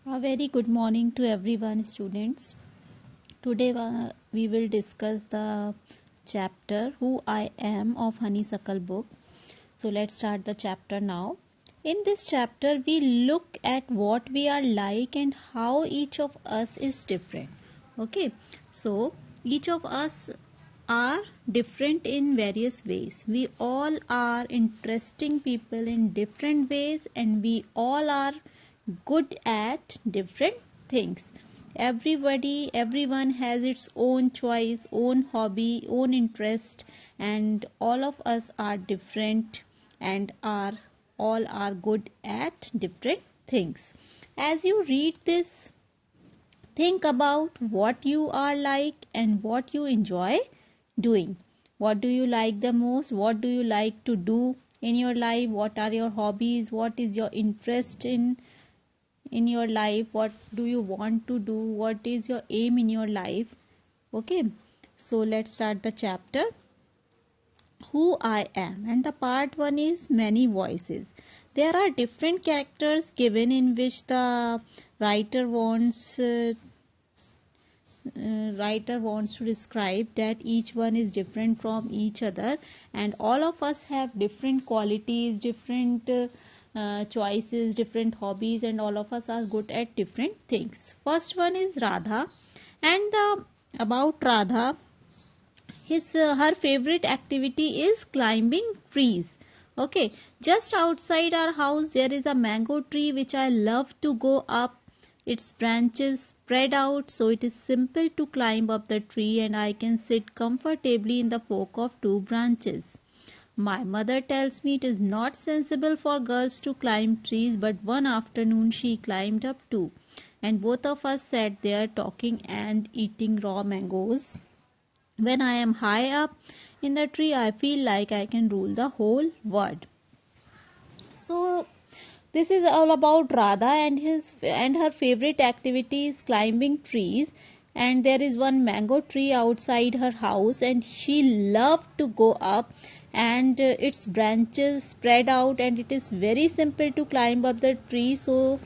A very good morning to everyone, students. Today we will discuss the chapter Who I Am of Honeysuckle book. So let's start the chapter now. In this chapter we look at what we are like and how each of us is different. Okay, so each of us are different in various ways. We all are interesting people in different ways, and we all are good at different things. Everyone has its own choice, own hobby, own interest, and all of us are different and all are good at different things. As you read this, think about what you are like and what you enjoy doing. What do you like the most? What do you like to do in your life? What are your hobbies? What is your interest in your life? What do you want to do? What is your aim in your life? Okay, so let's start the chapter Who I Am, and the part 1 is Many Voices. There are different characters given in which the writer wants to describe that each one is different from each other, and all of us have different qualities, different choices, different hobbies, and all of us are good at different things. First one is Radha, and about Radha, her favorite activity is climbing trees. Okay, just outside our house there is a mango tree which I love to go up. Its branches spread out so it is simple to climb up the tree, and I can sit comfortably in the fork of two branches. My mother tells me it is not sensible for girls to climb trees, but one afternoon she climbed up too, and both of us sat there talking and eating raw mangoes. When I am high up in the tree, I feel like I can rule the whole world. So this is all about Radha and her favorite activity is climbing trees. And there is one mango tree outside her house, and she loved to go up, and its branches spread out, and it is very simple to climb up the tree, so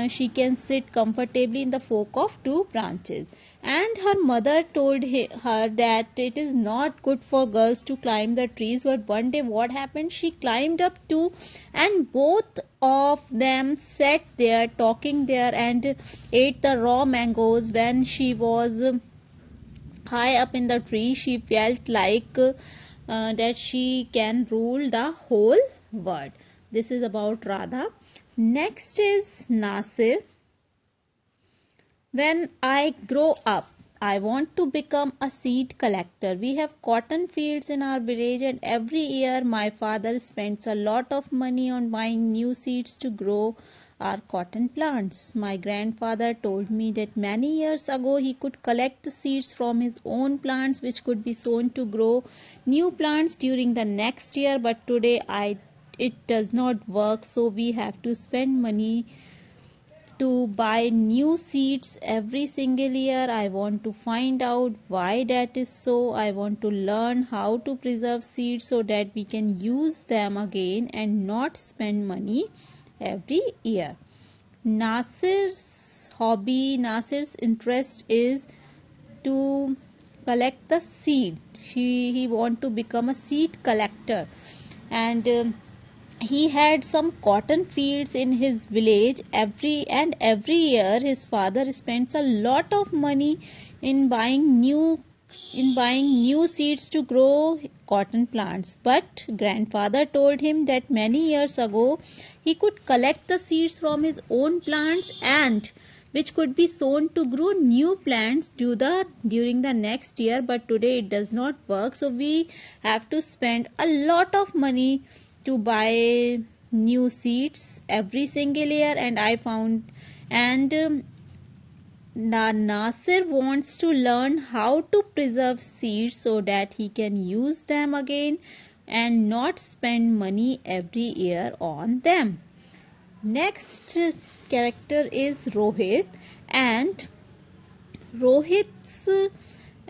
she can sit comfortably in the fork of two branches. And her mother told her that it is not good for girls to climb the trees, but one day what happened, she climbed up too, and both of them sat there talking there and ate the raw mangoes. When she was high up in the tree, she felt like that she can rule the whole world. This is about Radha. Next is Nasir. When I grow up, I want to become a seed collector. We have cotton fields in our village, and every year my father spends a lot of money on buying new seeds to grow our cotton plants. My grandfather told me that many years ago he could collect the seeds from his own plants which could be sown to grow new plants during the next year, but today it does not work, so we have to spend money to buy new seeds every single year. I want to find out why that is so. I want to learn how to preserve seeds so that we can use them again and not spend money every year. Nasir's interest is to collect the seed. He want to become a seed collector, and he had some cotton fields in his village. Every year his father spends a lot of money in buying new seeds to grow cotton plants, but grandfather told him that many years ago he could collect the seeds from his own plants and which could be sown to grow new plants during the next year, but today it does not work, so we have to spend a lot of money to buy new seeds every single year. And Nasir wants to learn how to preserve seeds so that he can use them again and not spend money every year on them. Next character is Rohit, and Rohit's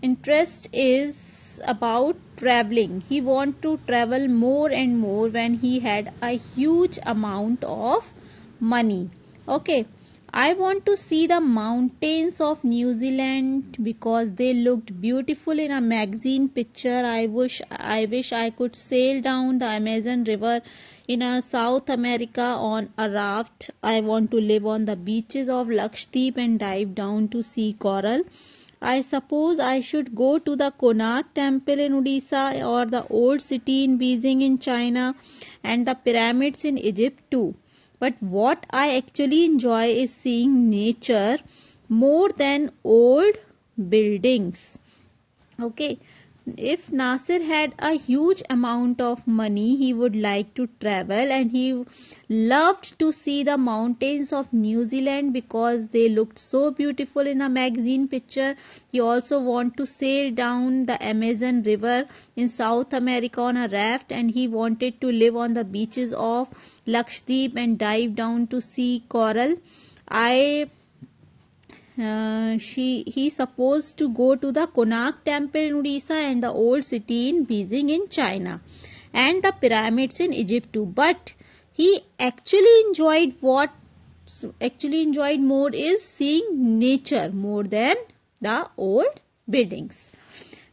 interest is about traveling. He want to travel more and more when he had a huge amount of money. Okay, I want to see the mountains of New Zealand because they looked beautiful in a magazine picture. I wish I could sail down the Amazon River in a South America on a raft. I want to live on the beaches of Lakshadweep and dive down to see coral. I suppose I should go to the Konark temple in Odisha or the old city in Beijing in China and the pyramids in Egypt too. But what I actually enjoy is seeing nature more than old buildings. Okay, if Nasir had a huge amount of money, he would like to travel and he loved to see the mountains of New Zealand because they looked so beautiful in a magazine picture. He also want to sail down the Amazon River in South America on a raft, and he wanted to live on the beaches of Lakshadweep and dive down to see coral. I he supposed to go to the Konark temple in Odisha and the old city in Beijing in China and the pyramids in Egypt too. But he actually enjoyed more is seeing nature more than the old buildings.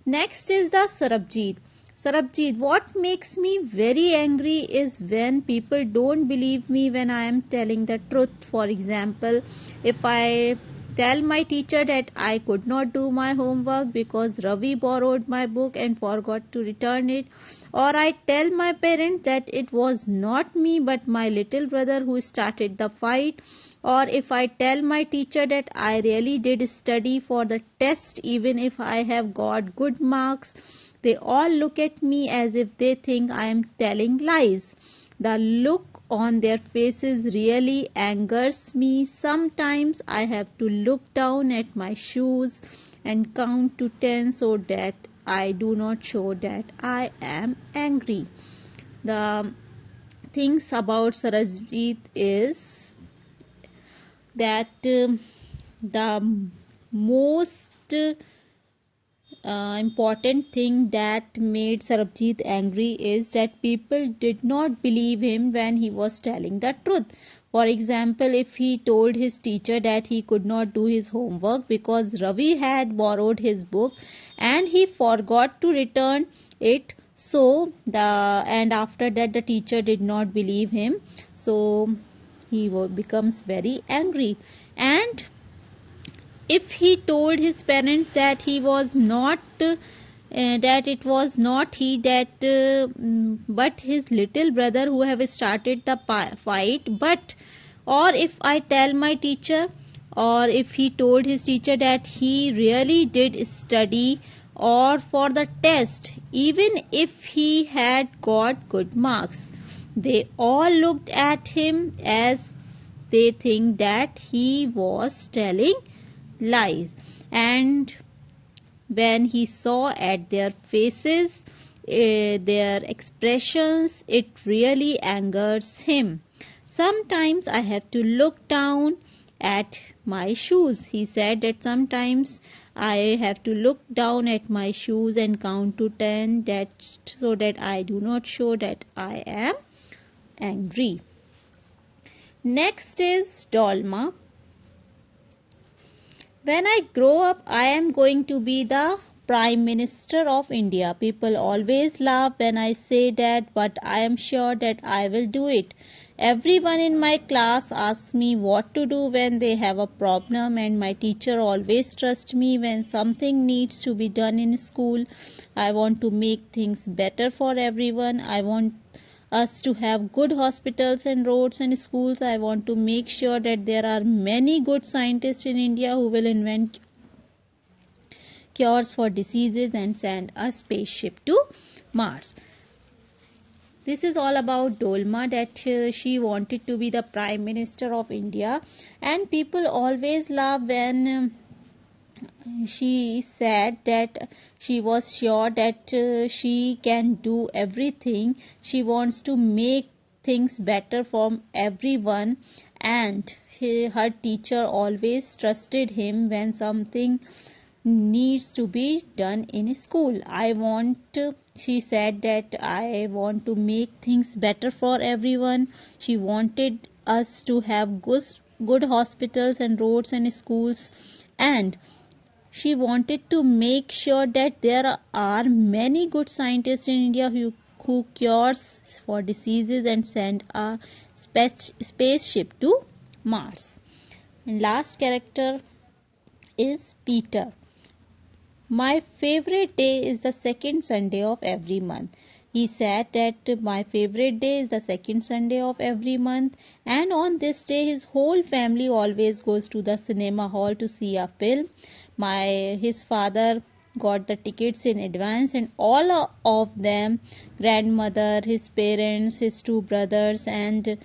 Next is the Sarabjit. Sarabjit, what makes me very angry is when people don't believe me when I am telling the truth. For example, if I tell my teacher that I could not do my homework because Ravi borrowed my book and forgot to return it, or I tell my parents that it was not me but my little brother who started the fight, or if I tell my teacher that I really did study for the test even if I have got good marks, they all look at me as if they think I am telling lies. The look on their faces really angers me. Sometimes I have to look down at my shoes and count to 10 so that I do not show that I am angry. The things about Sarajit is that the most important thing that made Sarabjit angry is that people did not believe him when he was telling the truth. For example, if he told his teacher that he could not do his homework because Ravi had borrowed his book and he forgot to return it, and after that the teacher did not believe him, so he becomes very angry. And if he told his parents that he was not that it was not he that but his little brother who have started the fight, but or if I tell my teacher, or if he told his teacher that he really did study or for the test even if he had got good marks, they all looked at him as they think that he was telling lies. And when he saw at their faces, their expressions, it really angers him. Sometimes I have to look down at my shoes. He said that sometimes I have to look down at my shoes and count to 10 so that I do not show that I am angry. Next is Dolma. When I grow up, I am going to be the Prime Minister of India. People always laugh when I say that, but I am sure that I will do it. Everyone in my class asks me what to do when they have a problem, and my teacher always trusts me when something needs to be done in school. I want to make things better for everyone. I want us to have good hospitals and roads and schools. I want to make sure that there are many good scientists in India who will invent cures for diseases and send a spaceship to Mars. This is all about Dolma, that she wanted to be the Prime Minister of India, and people always laugh when she said that she was sure that she can do everything. She wants to make things better for everyone, and her teacher always trusted him when something needs to be done in school. She said that I want to make things better for everyone. She wanted us to have good hospitals and roads and schools, and she wanted to make sure that there are many good scientists in India who cures for diseases and send a spaceship to Mars. And last character is Peter. My favorite day is the second Sunday of every month. He said that my favorite day is the second Sunday of every month, and on this day his whole family always goes to the cinema hall to see a film. His father got the tickets in advance, and all of them, grandmother, his parents, his two brothers, and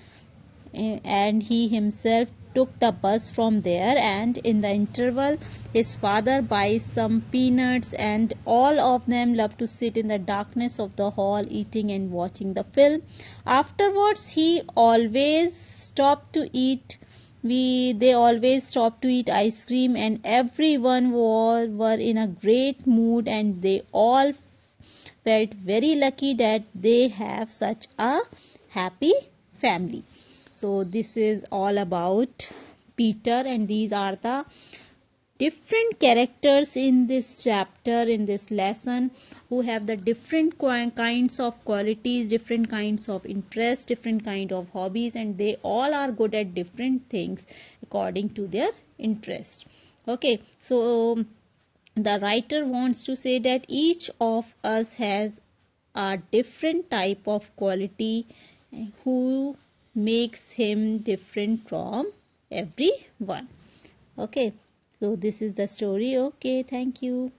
he himself took the bus from there, and in the interval his father buys some peanuts, and all of them love to sit in the darkness of the hall eating and watching the film. Afterwards he always stopped to eat they always stopped to eat ice cream, and everyone were in a great mood, and they all felt very lucky that they have such a happy family. So this is all about Peter, and these are the different characters in this chapter, in this lesson, who have the different kinds of qualities, different kinds of interests, different kind of hobbies, and they all are good at different things according to their interest. Okay, so the writer wants to say that each of us has a different type of quality who makes him different from everyone. Okay, so this is the story. Okay, thank you.